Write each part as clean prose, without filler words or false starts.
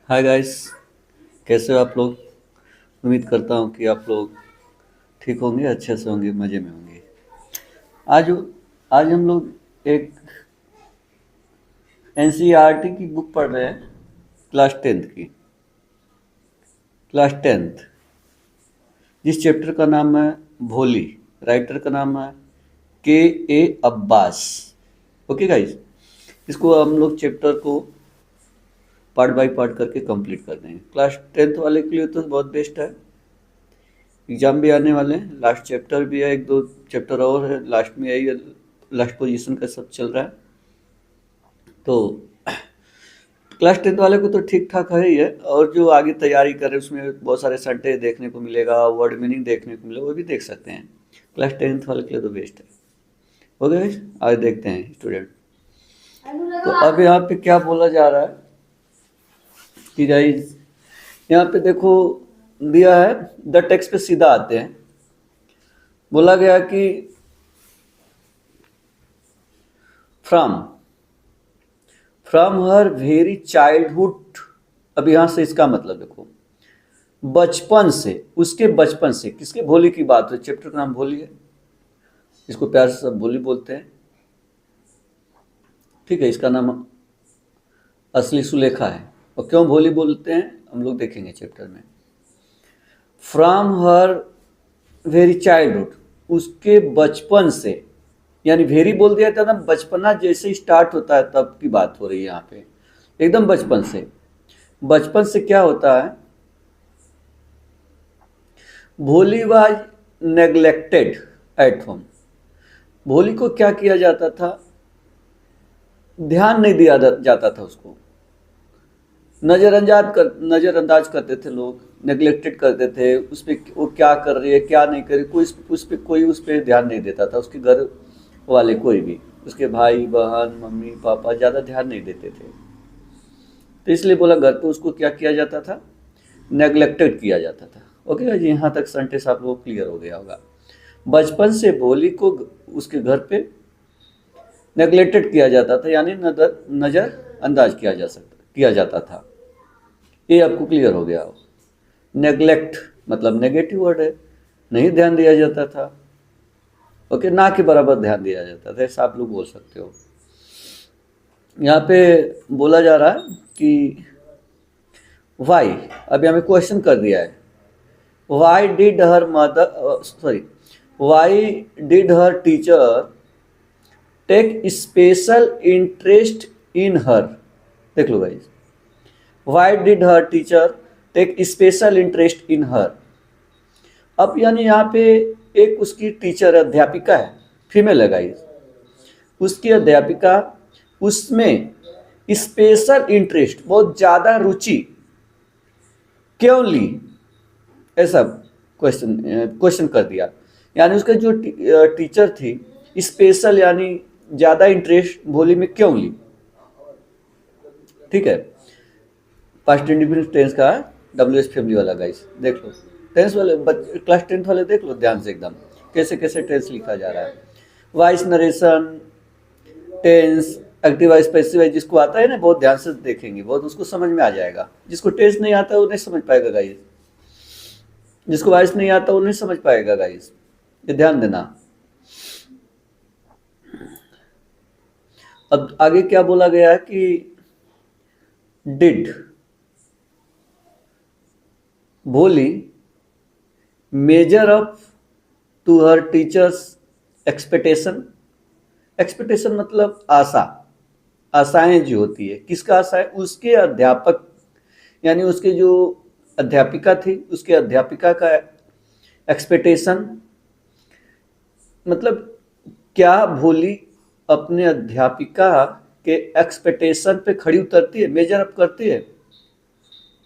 Hi guys. कैसे हो आप लोग। उम्मीद करता हूँ कि आप लोग ठीक होंगे, अच्छे से होंगे, मज़े में होंगे। आज आज हम लोग एक एनसीईआरटी की बुक पढ़ रहे हैं। क्लास टेंथ जिस चैप्टर का नाम है भोली। राइटर का नाम है के ए अब्बास। ओके गाइस, इसको हम लोग चैप्टर को पार्ट बाय पार्ट करके कंप्लीट कर देंगे। क्लास टेंथ वाले के लिए तो बहुत बेस्ट है। एग्जाम भी आने वाले हैं, लास्ट चैप्टर भी है, एक दो चैप्टर और है, लास्ट में यही लास्ट पोजीशन का सब चल रहा है। तो क्लास टेंथ वाले को तो ठीक ठाक है ही है, और जो आगे तैयारी कर रहे हैं उसमें बहुत सारे संडे देखने को मिलेगा, वर्ड मीनिंग देखने को मिलेगा, वो भी देख सकते हैं। क्लास टेंथ वाले के लिए तो बेस्ट है। ओके, आगे देखते हैं स्टूडेंट। तो अब यहाँ पे क्या बोला जा रहा है कि गाइस, यहाँ पे देखो दिया है, द टेक्स्ट पे सीधा आते हैं। बोला गया कि from from her very childhood. अब यहां से इसका मतलब देखो, बचपन से, उसके बचपन से, किसके, भोली की बात है। चैप्टर का नाम भोली है, इसको प्यार से सब भोली बोलते हैं। ठीक है, इसका नाम असली सुलेखा है। और क्यों भोली बोलते हैं हम लोग देखेंगे चैप्टर में। फ्रॉम हर वेरी चाइल्डहुड, उसके बचपन से, यानी वेरी बोल दिया था ना, बचपना जैसे स्टार्ट होता है तब की बात हो रही है यहाँ पे, एकदम बचपन से। बचपन से क्या होता है, भोली वाज नेग्लेक्टेड एट होम। भोली को क्या किया जाता था, ध्यान नहीं दिया जाता था उसको। नज़रअंदाज करते थे लोग, नेग्लेक्टेड करते थे उस पर, वो क्या कर रही है क्या नहीं कर रही, कोई उस पर ध्यान नहीं देता था। उसके घर वाले कोई भी, उसके भाई बहन मम्मी पापा ज़्यादा ध्यान नहीं देते थे। तो इसलिए बोला घर पे उसको क्या किया जाता था, नेग्लेक्टेड किया जाता था। ओके जी, यहाँ तक सेंटेंस आप लोग क्लियर हो गया होगा। बचपन से भोली को उसके घर पे नेग्लेक्टेड किया जाता था, यानी नज़र अंदाज किया जाता था। ये आपको क्लियर हो गया हो। नेग्लेक्ट मतलब नेगेटिव वर्ड है, नहीं ध्यान दिया जाता था। ओके, ना के बराबर ध्यान दिया जाता था, ऐसा आप लोग बोल सकते हो। यहाँ पे बोला जा रहा है कि वाई, अभी हमें क्वेश्चन कर दिया है। Why did her mother sorry why did her teacher take special interest in her. देख लो guys, why did her teacher take special interest in her. अब यानी यहाँ पे एक उसकी टीचर अध्यापिका है, फीमेल है गाइस, उसकी अध्यापिका उसमें स्पेशल इंटरेस्ट, बहुत ज़्यादा रुचि क्यों ली, ऐसा क्वेश्चन कर दिया। यानी उसका जो टीचर थी, स्पेशल यानी ज़्यादा इंटरेस्ट भोली में क्यों ली। ठीक है, पास्ट इंडिफिनिट टेंस का डब्ल्यू एस फैमिली वाला गाइस, देख लो। टेंस वाले क्लास टेंथ वाले देख लो ध्यान से एकदम, कैसे कैसे टेंस लिखा जा रहा है। Voice narration, tense, active specify, जिसको आता है ना बहुत ध्यान से देखेंगे, बहुत उसको समझ में आ जाएगा। जिसको टेंस नहीं आता वो नहीं समझ पाएगा गाइस, जिसको वॉइस नहीं आता वो नहीं समझ पाएगा गाइस, ये ध्यान देना। अब आगे क्या बोला गया है कि did Bholi measure up to her teachers expectation. Expectation मतलब आशा, आशाएं जो होती है, किसका आशा है, उसके अध्यापक, यानी उसके जो अध्यापिका थी, उसके अध्यापिका का एक्सपेक्टेशन। मतलब क्या भोली अपने अध्यापिका के एक्सपेक्टेशन पे खड़ी उतरती है, मेजर अप करती है।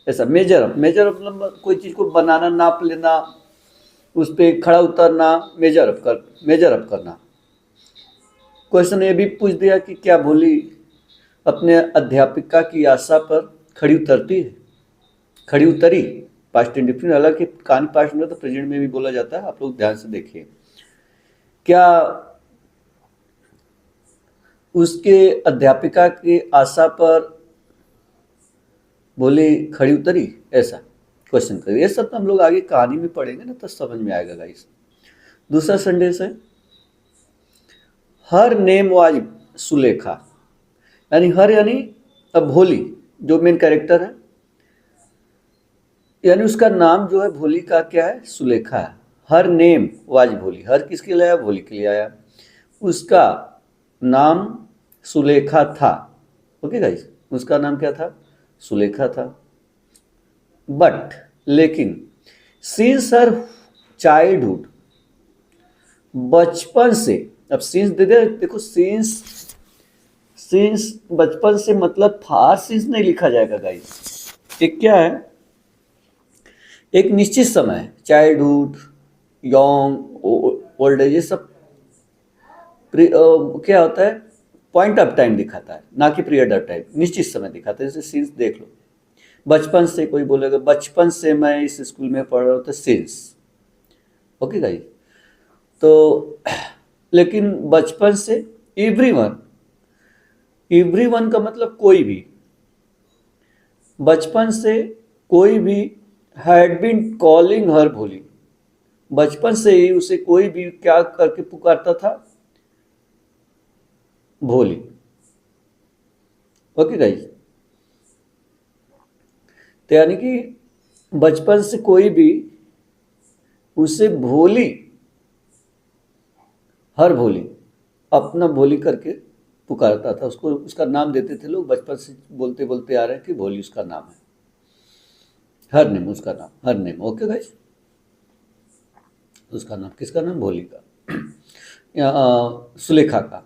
ऐसा मेजर अप मतलब कोई चीज़ को बनाना, नाप लेना, उस पर खड़ा उतरना, मेजर अप करना। क्वेश्चन ये भी पूछ दिया कि क्या भोली अपने अध्यापिका की आशा पर खड़ी उतरती है, खड़ी उतरी। पास्ट इंडिफिनिट, हालांकि कहानी पास्ट में तो प्रेजेंट में भी बोला जाता है, आप लोग ध्यान से देखिए। क्या उसके अध्यापिका की आशा पर भोली खड़ी उतरी, ऐसा क्वेश्चन करिए। ये सब तो हम लोग आगे कहानी में पढ़ेंगे ना, तो समझ में आएगा गाइस। दूसरा सेंटेंस है हर नेम वाज सुलेखा, यानी हर यानी अब भोली जो मेन कैरेक्टर है, यानी उसका नाम जो है भोली का क्या है, सुलेखा है। हर नेम वाज भोली, हर किसके लिए आया, भोली के लिए आया। उसका नाम सुलेखा था। ओके गाइस, उसका नाम क्या था, सुलेखा था। बट लेकिन सिंस हर चाइल्डहुड, बचपन से, अब सिंस दे दे, देखो सिंस, सिंस बचपन से मतलब फार सिंस नहीं लिखा जाएगा गाइस। एक क्या है, एक निश्चित समय, चाइल्डहुड, यंग, ओल्ड एज, ये सब क्या होता है, पॉइंट ऑफ टाइम दिखाता है, ना कि पीरियड ऑफ टाइम, निश्चित समय दिखाता है। जैसे सिंस देख लो, बचपन से, कोई बोलेगा बचपन से मैं इस स्कूल में पढ़ रहा हूँ, तो सिंस। ओके गाइस, तो लेकिन बचपन से एवरीवन, एवरीवन का मतलब कोई भी, बचपन से कोई भी हैड बीन कॉलिंग हर भोली, बचपन से ही उसे कोई भी क्या करके पुकारता था, भोली। ओके गाइस, तो यानी कि बचपन से कोई भी उसे भोली, हर भोली, अपना भोली करके पुकारता था उसको, उसका नाम देते थे लोग, बचपन से बोलते बोलते आ रहे हैं कि भोली उसका नाम है, हर नेम उसका नाम, हर नेम। ओके गाइस, उसका नाम, किसका नाम, भोली का, सुलेखा का,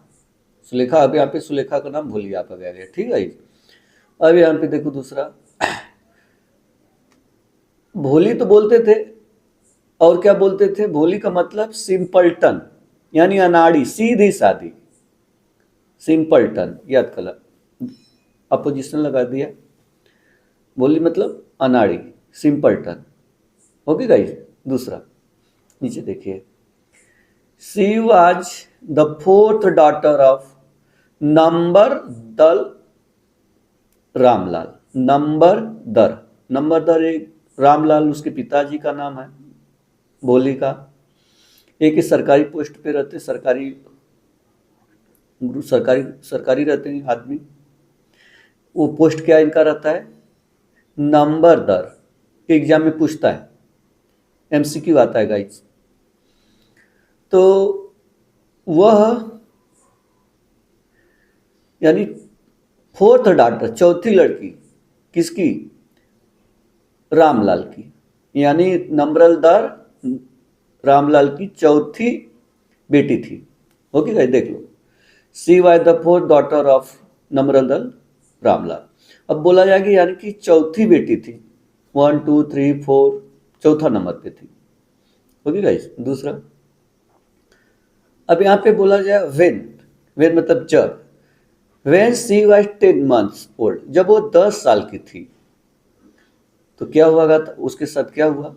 सुलेखा। अब यहाँ पे सुलेखा का नाम भोली आप आ गया, ठीक है। अब यहाँ पे देखो दूसरा, भोली तो बोलते थे, और क्या बोलते थे, भोली का मतलब सिंपलटन, यानी अनाड़ी, सीधी सादी, सिंपलटन, याद कला, अपोजिशन लगा दिया, भोली मतलब अनाड़ी, सिंपलटन। ओके गाइस, दूसरा नीचे देखिए, she was the fourth daughter of number दल रामलाल, नंबर दर, नंबर दर एक रामलाल उसके पिताजी का नाम है, भोली का। एक सरकारी पोस्ट पे रहते, सरकारी सरकारी सरकारी रहते हैं आदमी, वो पोस्ट क्या इनका रहता है, नंबर दर, एग्जाम में पूछता है, एमसीक्यू आता है गाइस। तो वह यानी फोर्थ डॉटर, चौथी लड़की, किसकी, रामलाल की, यानी नंबरदार रामलाल की चौथी बेटी थी। ओके गाइस, देख लो, she was the fourth daughter of नंबरदार रामलाल। अब बोला जाएगा यानी कि चौथी बेटी थी, 1 2 3 4, चौथा नंबर पे थी। ओके गाइस, दूसरा, अब यहाँ पे बोला जाए वेन, वेन मतलब जब, when she was 10 months old, जब वो 10 साल की थी, तो क्या हुआ, उसके साथ क्या हुआ,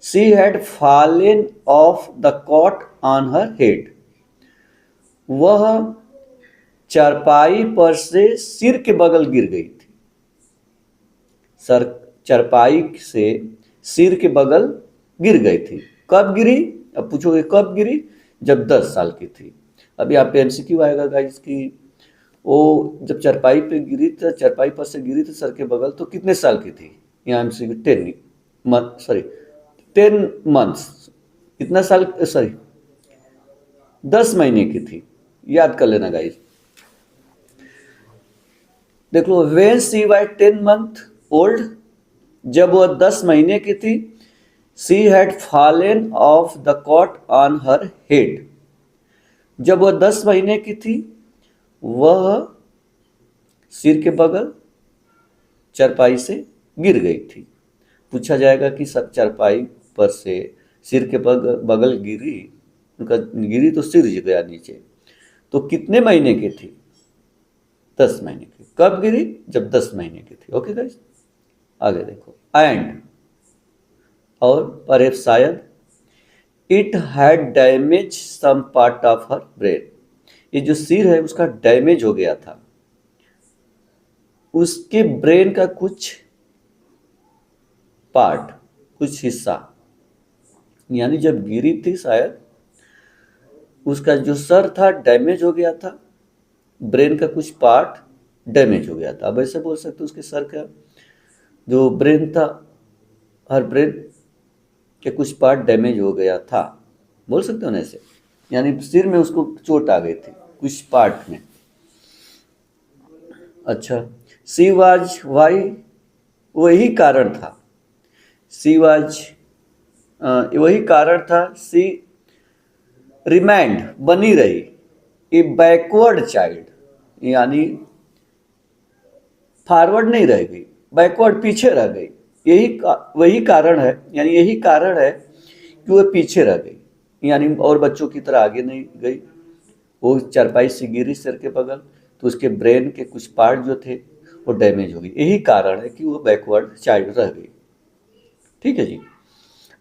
she had fallen off the cot on her head, वह चारपाई पर से सिर के बगल गिर गई थी, सर चारपाई से सिर के बगल गिर गई थी। कब गिरी, अब पूछोगे कब गिरी, जब 10 साल की थी। अब यहाँ पे एमसीक्यू आएगा गाइस कि वो जब चारपाई पे गिरी थी, चारपाई पर से गिरी थी सर के बगल, तो कितने साल की थी, यहाँ एमसीक्यू 10 months, कितना साल, सॉरी 10 महीने की थी, याद कर लेना गाइस। देख लो, when she was 10 months old, जब वह 10 महीने की थी, she had fallen off the cot on her head, जब वह 10 महीने की थी, वह सिर के बगल चारपाई से गिर गई थी। पूछा जाएगा कि सब चारपाई पर से सिर के बगल गिरी, उनका गिरी तो सिर गया नीचे, तो कितने महीने की थी, 10 महीने की। कब गिरी, जब 10 महीने की थी। ओके गाइस, आगे देखो, एंड और पर शायद, it had damage some part of her brain, ये जो सिर है उसका डैमेज हो गया था, उसके ब्रेन का कुछ पार्ट, कुछ हिस्सा, यानी जब गिरी थी शायद उसका जो सर था डैमेज हो गया था, ब्रेन का कुछ पार्ट डैमेज हो गया था। अब ऐसे बोल सकते हो उसके सर का जो ब्रेन था, हर ब्रेन के कुछ पार्ट डैमेज हो गया था, बोल सकते हो ना ऐसे, यानी सिर में उसको चोट आ गई थी कुछ पार्ट में। अच्छा, सी वाज वाई, वही कारण था, सी वाज वही कारण था, सी रिमाइंड बनी रही, ए बैकवर्ड चाइल्ड, यानी फॉरवर्ड नहीं रह गई, बैकवर्ड पीछे रह गई। वही कारण है, यानी यही कारण है कि वह पीछे रह गई, यानी और बच्चों की तरह आगे नहीं गई। वो चारपाई से गिरी सिर के बगल, तो उसके ब्रेन के कुछ पार्ट जो थे वो डैमेज हो गई, यही कारण है कि वो बैकवर्ड चाइल्ड रह गई। ठीक है जी।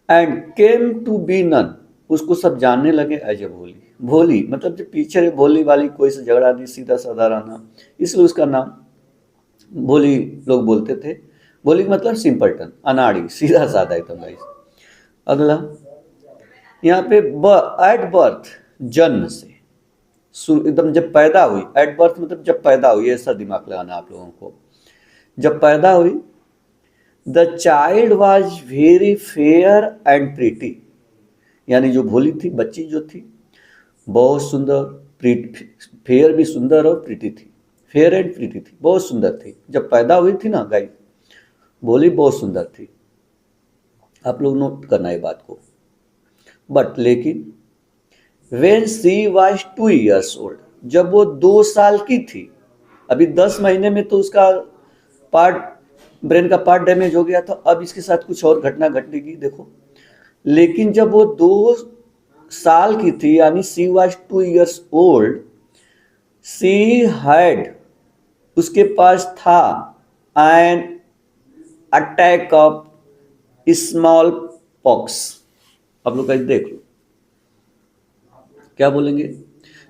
And came to be none, उसको सब जानने लगे एज ए भोली। भोली मतलब जो पीछे भोली वाली, कोई से झगड़ा नहीं, सीधा साधा रहना, इसलिए उसका नाम भोली लोग बोलते थे। भोली मतलब सिंपलटन, अनाड़ी, सीधा साधा एकदम गाइस। अगला यहाँ पे एट बर्थ, जन्म से, एकदम जब पैदा हुई, एट बर्थ मतलब जब पैदा हुई, ऐसा दिमाग लगाना आप लोगों को। जब पैदा हुई, the child was very fair and pretty, यानी जो भोली थी, बच्ची जो थी, बहुत सुंदर, फेयर भी सुंदर और प्रीटी थी, फेयर एंड प्रीटी थी, बहुत सुंदर थी। जब पैदा हुई थी ना गाइस, भोली बहुत सुंदर थी, आप लोग नोट करना ये बात को। बट लेकिन when she was 2 years old, जब वो 2 साल की थी, अभी 10 महीने में तो उसका पार्ट, ब्रेन का पार्ट डैमेज हो गया था, अब इसके साथ कुछ और घटना घटेगी देखो। लेकिन जब वो 2 साल की थी, यानी she was 2 years old, she had, उसके पास था an attack of small pox. आप लोग कहीं देख लो क्या बोलेंगे,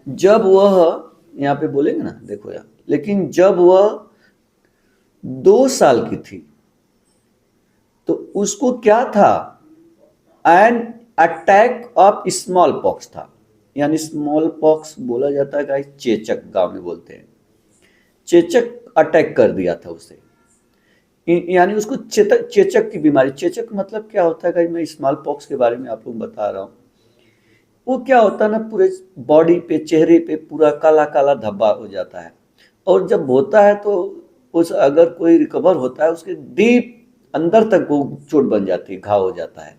जब वह, यहाँ पे बोलेंगे ना, देखो यार, लेकिन जब वह 2 साल की थी तो उसको क्या था, an attack of small pox था, यानी स्मॉल पॉक्स बोला जाता है गाइस, चेचक गांव में बोलते हैं, चेचक अटैक कर दिया था उसे, यानी उसको चेचक की बीमारी। चेचक मतलब क्या होता है गाइस, मैं स्मॉल पॉक्स के बारे में आप लोग बता रहा हूँ। वो क्या होता है ना, पूरे बॉडी पे, चेहरे पे पूरा काला काला धब्बा हो जाता है, और जब होता है तो उस, अगर कोई रिकवर होता है, उसके डीप अंदर तक वो चोट बन जाती है, घाव हो जाता है,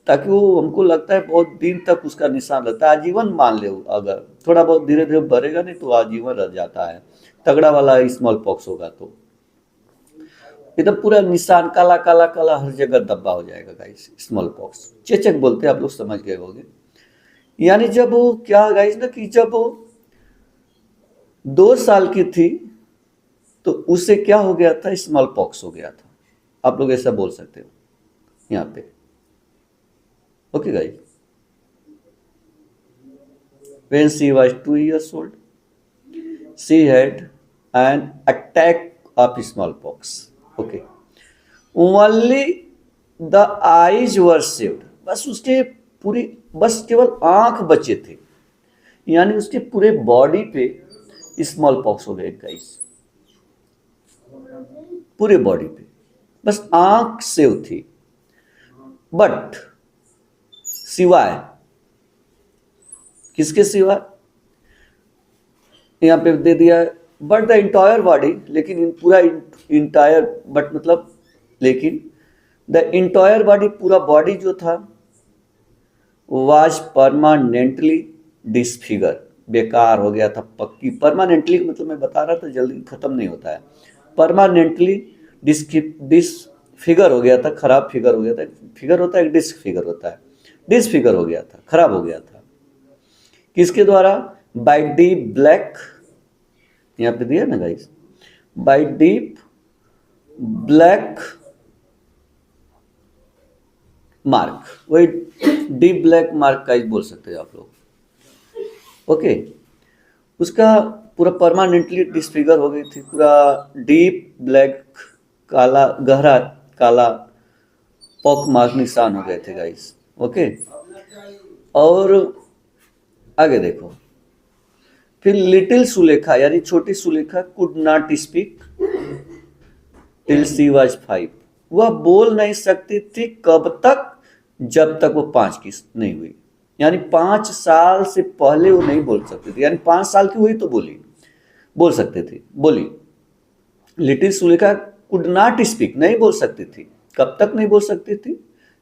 ताकि वो, हमको लगता है बहुत दिन तक उसका निशान रहता है, आजीवन मान ले, अगर थोड़ा बहुत धीरे धीरे बढ़ेगा नहीं तो आजीवन रह जाता है, तगड़ा वाला स्मॉल पॉक्स होगा तो एकदम पूरा निशान काला काला काला हर जगह धब्बा हो जाएगा गाइस, स्मॉल पॉक्स, चेचक बोलते हैं, आप लोग समझ गए होंगे। यानी जब वो क्या गाइस ना, कि जब वो 2 साल की थी तो उसे क्या हो गया था, स्मॉल पॉक्स हो गया था, आप लोग ऐसा बोल सकते हो यहाँ पे। Okay guys, when she was 2 years old she had an attack of smallpox. Okay, only the eyes were saved, बस उसके पूरी, बस केवल आंख बचे थे, यानी उसके पूरे बॉडी पे स्मॉल पॉक्स हो गए गाइस, पूरे बॉडी पे, बस आंख सेव थी। बट सिवाय किसके सिवाय, यहाँ पे दे दिया है, बट द इंटायर बॉडी, लेकिन पूरा इंटायर, बट मतलब लेकिन, द इंटायर बॉडी, पूरा बॉडी जो था, वाज परमानेंटली डिसफिगर, बेकार हो गया था, पक्की, परमानेंटली मतलब मैं बता रहा था जल्दी खत्म नहीं होता है, परमानेंटली डिसफिगर हो गया था, खराब फिगर हो गया था, फिगर होता है, डिसफिगर होता है, डिसफिगर हो गया था, खराब हो गया था, किसके द्वारा, बाय डीप ब्लैक, यहाँ पे दिया ना guys, by deep black mark, वही डीप ब्लैक मार्क गाइस बोल सकते हो आप लोग। ओके, उसका पूरा परमानेंटली डिसफिगर हो गई थी, पूरा डीप ब्लैक, काला, गहरा काला पॉक मार्क निशान हो गए थे गाइस। ओके, और आगे देखो, फिर लिटिल सुलेखा यानी छोटी Sulekha could not speak till she was 5। वह बोल नहीं सकती थी कब तक, जब तक वो 5 की नहीं हुई। यानी 5 साल से पहले वो नहीं बोल सकती थी, यानी 5 साल की हुई तो बोल सकती थी, बोली। Little Sulekha could not speak, नहीं बोल सकती थी। कब तक नहीं बोल सकती थी,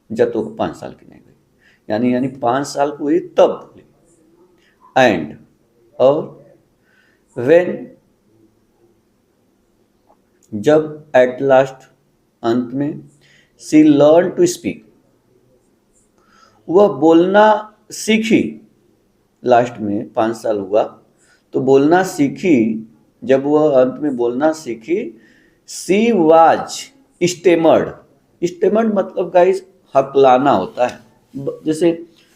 जब तक वो 5 साल की नहीं हुई। यानी 5 साल की हुई तब बोली। एंड, और व्हेन, जब, एट लास्ट, अंत में, सी लर्न टू स्पीक, वह बोलना सीखी। लास्ट में 5 साल हुआ तो बोलना सीखी। जब वह अंत में बोलना सीखी, सी वाज स्टेमर्ड। स्टेमर्ड मतलब गाइस हकलाना होता है। जैसे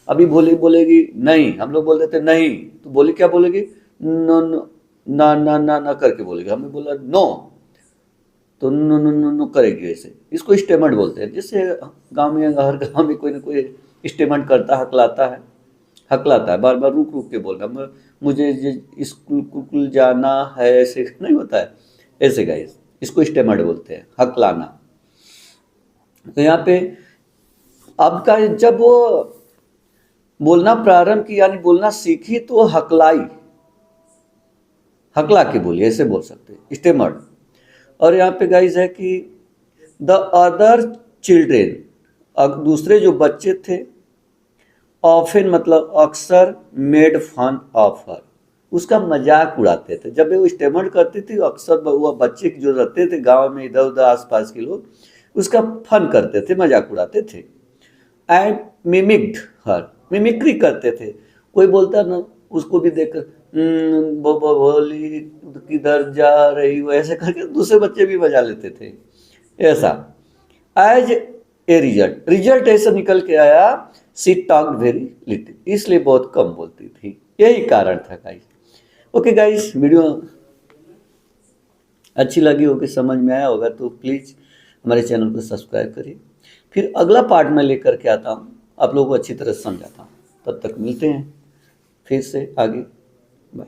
अभी बोलेगी नहीं, हम लोग बोल देते नहीं, तो बोली क्या बोलेगी, नो नो, ना ना ना ना करके बोलेगी। हमने बोला नो, तो नो नो नो नो करेगी ऐसे। इसको स्टेमर्ड बोलते हैं। जैसे गांव में, हर गांव में कोई ना कोई स्टेमर्ड करता है, हकलाता है, बार बार रुक रुक के बोलना। मुझे स्कूल जाना है, ऐसे नहीं होता है, ऐसे गाइस इसको स्टेमर्ड बोलते हैं, हकलाना। तो यहाँ पे अब का, जब वो बोलना प्रारंभ की यानी बोलना सीखी, तो वो हकला के बोली, ऐसे बोल सकते हैं, स्टेमर्ड। और यहाँ पे गाइस है कि द अदर चिल्ड्रेन, अब दूसरे जो बच्चे थे, ऑफन मतलब अक्सर, मेड फन ऑफ हर, उसका मजाक उड़ाते थे। जब वो स्टेमर्ड करती थी, अक्सर वह बच्चे जो रहते थे गांव में, इधर उधर आसपास के लोग उसका फन करते थे, मजाक उड़ाते थे। एंड मिमिक्ड हर, मिमिक्री करते थे। कोई बोलता ना, उसको भी देखकर बोली किधर जा रही हो, ऐसे करके दूसरे बच्चे भी बजा लेते थे ऐसा। एज ए रिजल्ट ऐसा निकल के आया, सी टॉक्ड वेरी लिटिल, इसलिए बहुत कम बोलती थी। यही कारण था गाइस। ओके गाइस, वीडियो अच्छी लगी होगी, समझ में आया होगा तो प्लीज़ हमारे चैनल को सब्सक्राइब करिए। फिर अगला पार्ट में लेकर के आता हूँ, आप लोगों को अच्छी तरह समझाता हूँ। तब तक मिलते हैं फिर से आगे। बाय।